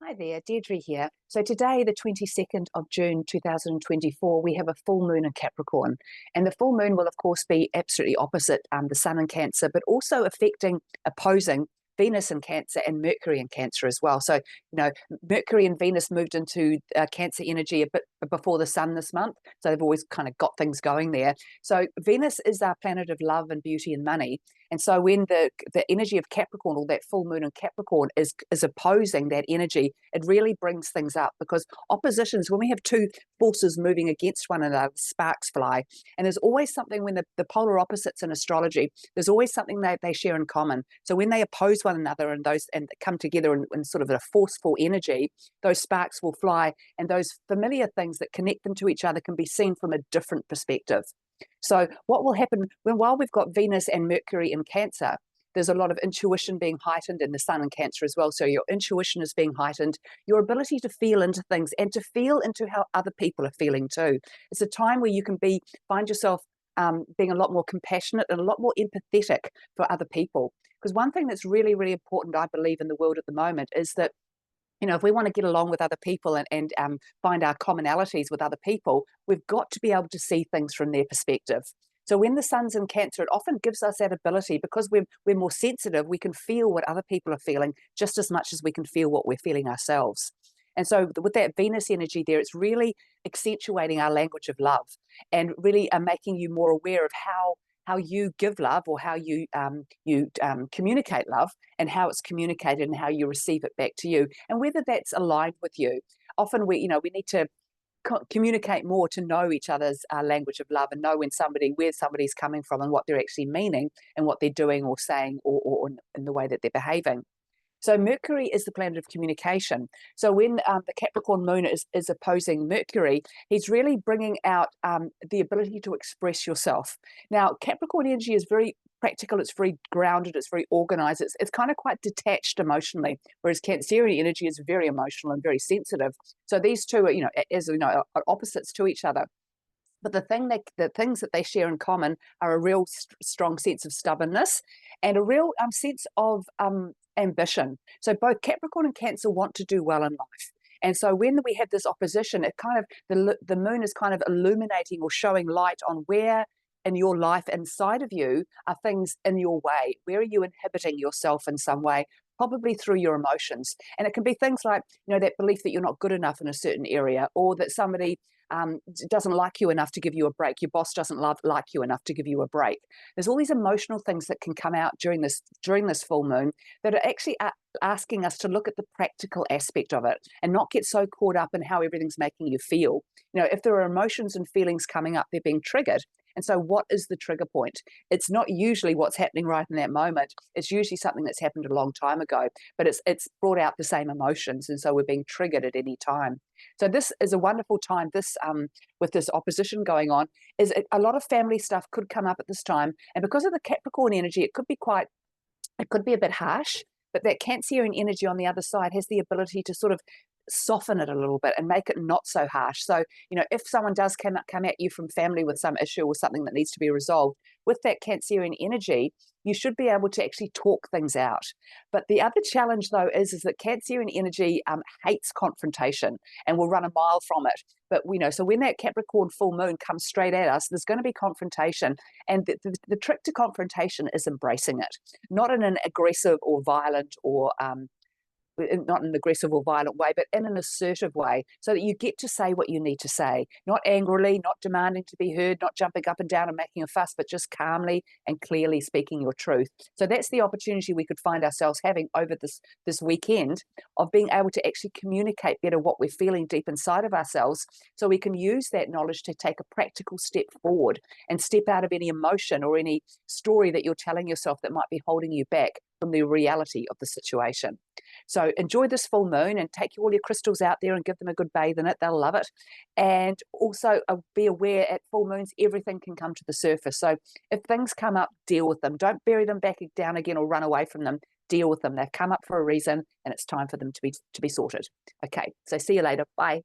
Hi there, Deirdre here. So today, the 22nd of June 2024, we have a full moon in Capricorn. And the full moon will, of course, be absolutely opposite the sun in Cancer, but also opposing Venus in Cancer and Mercury in Cancer as well. So, Mercury and Venus moved into Cancer energy a bit before the sun this month. So they've always kind of got things going there. So Venus is our planet of love and beauty and money. And so when the energy of Capricorn, or that full moon in Capricorn, is opposing that energy, it really brings things up, because oppositions, when we have two forces moving against one another, sparks fly. And there's always something when the polar opposites in astrology, there's always something that they share in common. So when they oppose one another and come together in sort of a forceful energy, those sparks will fly, and those familiar things that connect them to each other can be seen from a different perspective. So what will happen while we've got Venus and Mercury in Cancer, there's a lot of intuition being heightened in the sun in Cancer as well. So your intuition is being heightened, your ability to feel into things and to feel into how other people are feeling too. It's a time where you can find yourself being a lot more compassionate and a lot more empathetic for other people. Because one thing that's really, really important, I believe, in the world at the moment is that if we want to get along with other people and find our commonalities with other people, we've got to be able to see things from their perspective. So when the sun's in Cancer, it often gives us that ability, because we're more sensitive. We can feel what other people are feeling just as much as we can feel what we're feeling ourselves. And so with that Venus energy there, it's really accentuating our language of love, and really making you more aware of how you give love, or how you communicate love, and how it's communicated and how you receive it back to you, and whether that's aligned with you. Often we need to communicate more to know each other's language of love, and know where somebody's coming from and what they're actually meaning and what they're doing or saying, or in the way that they're behaving. So Mercury is the planet of communication. So when the Capricorn moon is opposing Mercury, he's really bringing out the ability to express yourself. Now, Capricorn energy is very practical, it's very grounded, it's very organized, it's kind of quite detached emotionally, whereas Cancerian energy is very emotional and very sensitive. So these two are, are opposites to each other. But the things that they share in common are a real strong sense of stubbornness, and a real sense of ambition. So both Capricorn and Cancer want to do well in life. And so when we have this opposition, it kind of, the moon is kind of illuminating or showing light on where in your life inside of you are things in your way. Where are you inhibiting yourself in some way? Probably through your emotions. And it can be things like, that belief that you're not good enough in a certain area, or that somebody doesn't like you enough to give you a break. Your boss doesn't like you enough to give you a break. There's all these emotional things that can come out during this full moon that are actually asking us to look at the practical aspect of it, and not get so caught up in how everything's making you feel. If there are emotions and feelings coming up, they're being triggered. And so what is the trigger point? It's not usually what's happening right in that moment. It's usually something that's happened a long time ago, but it's brought out the same emotions. And so we're being triggered at any time. So this is a wonderful time. With this opposition going on, is a lot of family stuff could come up at this time. And because of the Capricorn energy, it could be a bit harsh, but that Cancerian energy on the other side has the ability to sort of soften it a little bit and make it not so harsh. So, if someone does come at you from family with some issue or something that needs to be resolved, with that Cancerian energy, you should be able to actually talk things out. But the other challenge, though, is that Cancerian energy hates confrontation and will run a mile from it. But so when that Capricorn full moon comes straight at us, there's going to be confrontation. And the trick to confrontation is embracing it, not in an aggressive or violent or not in an aggressive or violent way, but in an assertive way, so that you get to say what you need to say, not angrily, not demanding to be heard, not jumping up and down and making a fuss, but just calmly and clearly speaking your truth. So that's the opportunity we could find ourselves having over this weekend, of being able to actually communicate better what we're feeling deep inside of ourselves, so we can use that knowledge to take a practical step forward and step out of any emotion or any story that you're telling yourself that might be holding you back from the reality of the situation. So enjoy this full moon, and take all your crystals out there and give them a good bathe in it. They'll love it. And also be aware, at full moons, everything can come to the surface. So if things come up, deal with them. Don't bury them back down again or run away from them. Deal with them. They've come up for a reason, and it's time for them to be sorted. Okay, so see you later. Bye.